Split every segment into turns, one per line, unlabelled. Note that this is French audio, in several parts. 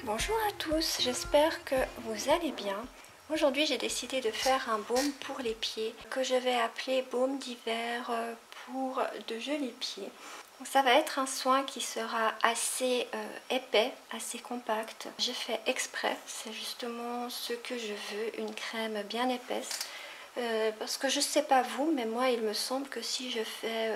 Bonjour à tous, j'espère que vous allez bien. Aujourd'hui j'ai décidé de faire un baume pour les pieds que je vais appeler baume d'hiver pour de jolis pieds. Donc, ça va être un soin qui sera assez épais, assez compact. J'ai fait exprès, c'est justement ce que je veux, une crème bien épaisse. Parce que je ne sais pas vous, mais moi il me semble que si je fais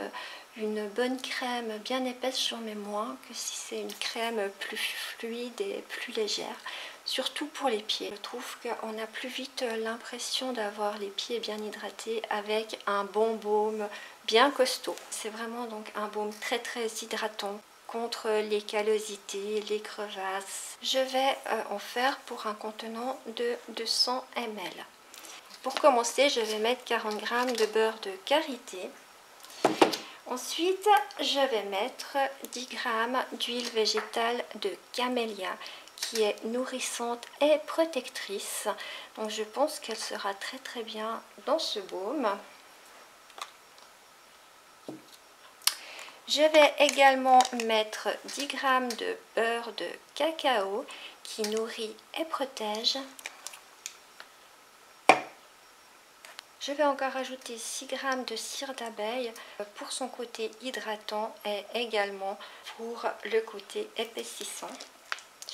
une bonne crème bien épaisse, j'en mets moins que si c'est une crème plus fluide et plus légère. Surtout pour les pieds. Je trouve qu'on a plus vite l'impression d'avoir les pieds bien hydratés avec un bon baume bien costaud. C'est vraiment donc un baume très hydratant contre les callosités, les crevasses. Je vais en faire pour un contenant de 200 ml. Pour commencer, je vais mettre 40 g de beurre de karité. Ensuite, je vais mettre 10 g d'huile végétale de camélia qui est nourrissante et protectrice. Donc je pense qu'elle sera très bien dans ce baume. Je vais également mettre 10 g de beurre de cacao qui nourrit et protège. Je vais encore ajouter 6 g de cire d'abeille pour son côté hydratant et également pour le côté épaississant.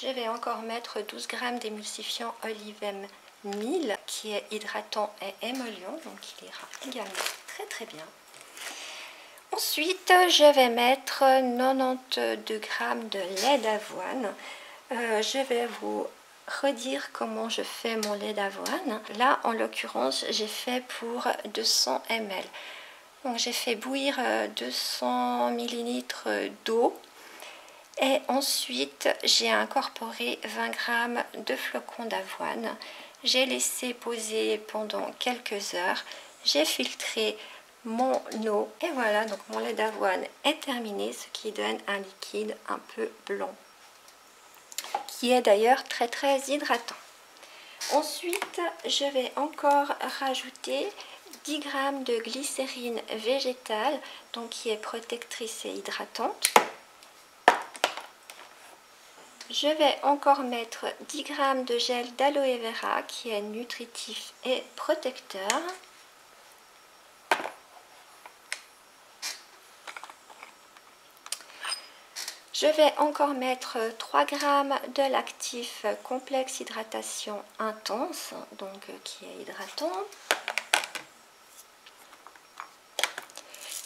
Je vais encore mettre 12 g d'émulsifiant Olivem 1000 qui est hydratant et émollient, donc il ira également très bien. Ensuite, je vais mettre 92 g de lait d'avoine. Je vais vous redire comment je fais mon lait d'avoine. Là, en l'occurrence, j'ai fait pour 200 ml. Donc, j'ai fait bouillir 200 ml d'eau. Et ensuite, j'ai incorporé 20 g de flocons d'avoine. J'ai laissé poser pendant quelques heures. J'ai filtré mon eau. Et voilà, donc mon lait d'avoine est terminé, ce qui donne un liquide un peu blanc, qui est d'ailleurs très hydratant. Ensuite, je vais encore rajouter 10 g de glycérine végétale, donc qui est protectrice et hydratante. Je vais encore mettre 10 g de gel d'aloe vera qui est nutritif et protecteur. Je vais encore mettre 3 g de l'actif complexe hydratation intense, donc qui est hydratant.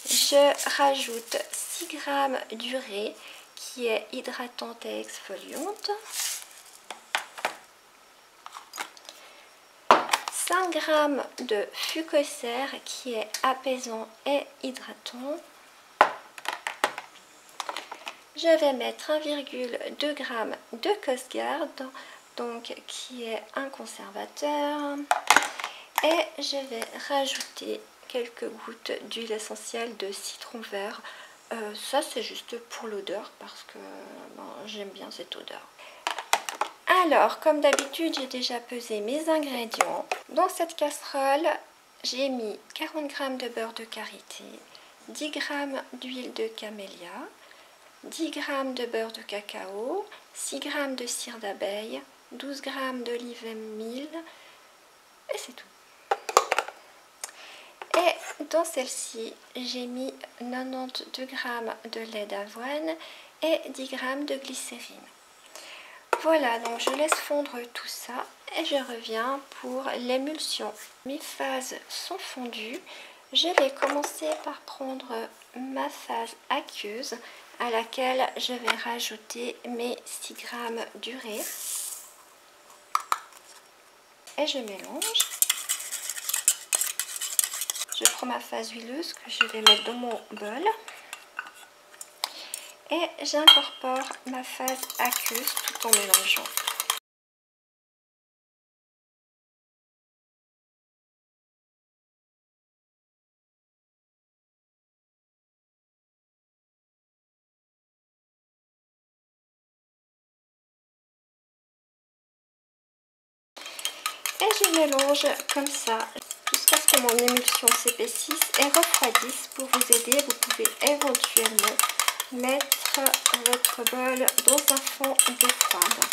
Je rajoute 6 g d'urée qui est hydratante et exfoliante. 5 g de fucoser qui est apaisant et hydratant. Je vais mettre 1,2 g de Costgard, donc qui est un conservateur. Et je vais rajouter quelques gouttes d'huile essentielle de citron vert. Ça c'est juste pour l'odeur parce que j'aime bien cette odeur. Alors, comme d'habitude, j'ai déjà pesé mes ingrédients. Dans cette casserole, j'ai mis 40 g de beurre de karité, 10 g d'huile de camélia, 10 g de beurre de cacao, 6 g de cire d'abeille, 12 g d'Olivem 1000 et c'est tout. Et dans celle-ci, j'ai mis 92 g de lait d'avoine et 10 g de glycérine. Voilà, donc je laisse fondre tout ça et je reviens pour l'émulsion. Mes phases sont fondues. Je vais commencer par prendre ma phase aqueuse à laquelle je vais rajouter mes 6 g d'urée. Et je mélange. Je prends ma phase huileuse que je vais mettre dans mon bol. Et j'incorpore ma phase aqueuse tout en mélangeant. Et je mélange comme ça jusqu'à ce que mon émulsion s'épaississe et refroidisse. Pour vous aider, vous pouvez éventuellement mettre votre bol dans un fond d'eau froide.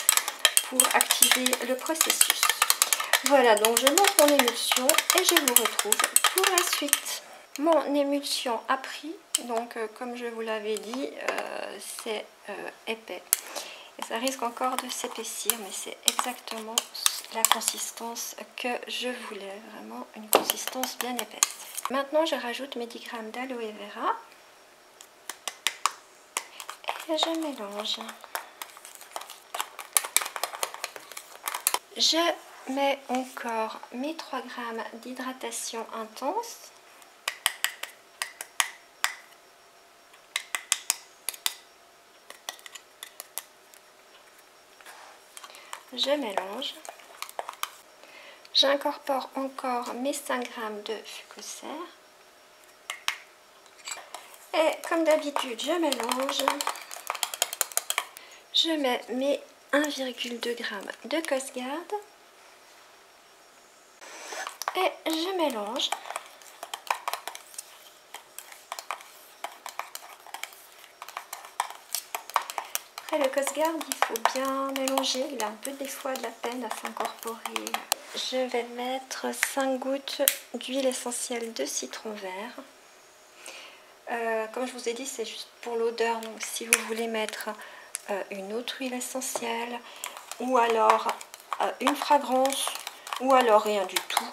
pour activer le processus. Voilà, donc je monte mon émulsion et je vous retrouve pour la suite. Mon émulsion a pris, donc comme je vous l'avais dit, c'est épais. Et ça risque encore de s'épaissir, mais c'est exactement la consistance que je voulais, vraiment une consistance bien épaisse. Maintenant, je rajoute mes 10 g d'aloe vera et je mélange. Je mets encore mes 3 g d'hydratation intense. Je mélange. J'incorpore encore mes 5 g de fucoser. Et comme d'habitude, je mélange. Je mets mes 1,2 g de Costgarde. Et je mélange. Après le Costgarde, il faut bien mélanger. Il a un peu des fois de la peine à s'incorporer. Je vais mettre 5 gouttes d'huile essentielle de citron vert. Comme je vous ai dit, c'est juste pour l'odeur. Donc si vous voulez mettre une autre huile essentielle ou alors une fragrance ou alors rien du tout,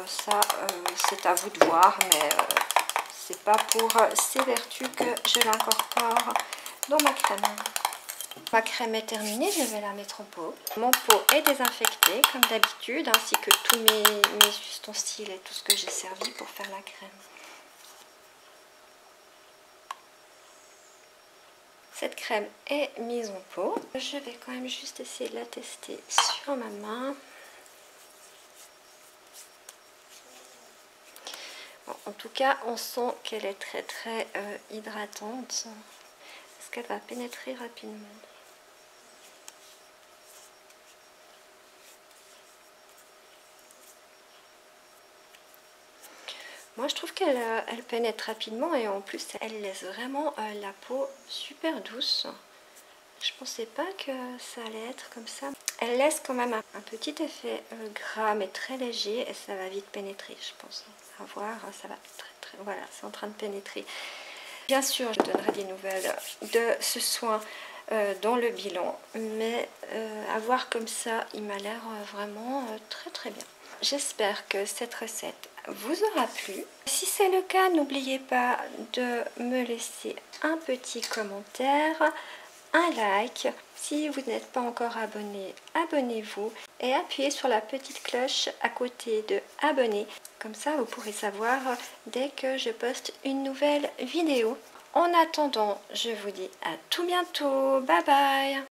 c'est à vous de voir, mais c'est pas pour ces vertus que je l'incorpore dans ma crème. Ma crème est terminée, je vais la mettre en pot. Mon pot est désinfecté comme d'habitude, ainsi que tous mes ustensiles et tout ce que j'ai servi pour faire la crème. Cette crème est mise en pot. Je vais quand même juste essayer de la tester sur ma main. Bon, en tout cas, on sent qu'elle est très hydratante. Parce qu'elle va pénétrer rapidement. Moi je trouve qu'elle pénètre rapidement et en plus elle laisse vraiment la peau super douce. Je pensais pas que ça allait être comme ça. Elle laisse quand même un petit effet gras mais très léger et ça va vite pénétrer, je pense. À voir, ça va très voilà, c'est en train de pénétrer. Bien sûr, je donnerai des nouvelles de ce soin dans le bilan, mais à voir comme ça, il m'a l'air vraiment très bien. J'espère que cette recette vous aura plu. Si c'est le cas, n'oubliez pas de me laisser un petit commentaire, un like. Si vous n'êtes pas encore abonné, abonnez-vous et appuyez sur la petite cloche à côté de abonner. Comme ça, vous pourrez savoir dès que je poste une nouvelle vidéo. En attendant, je vous dis à tout bientôt. Bye bye!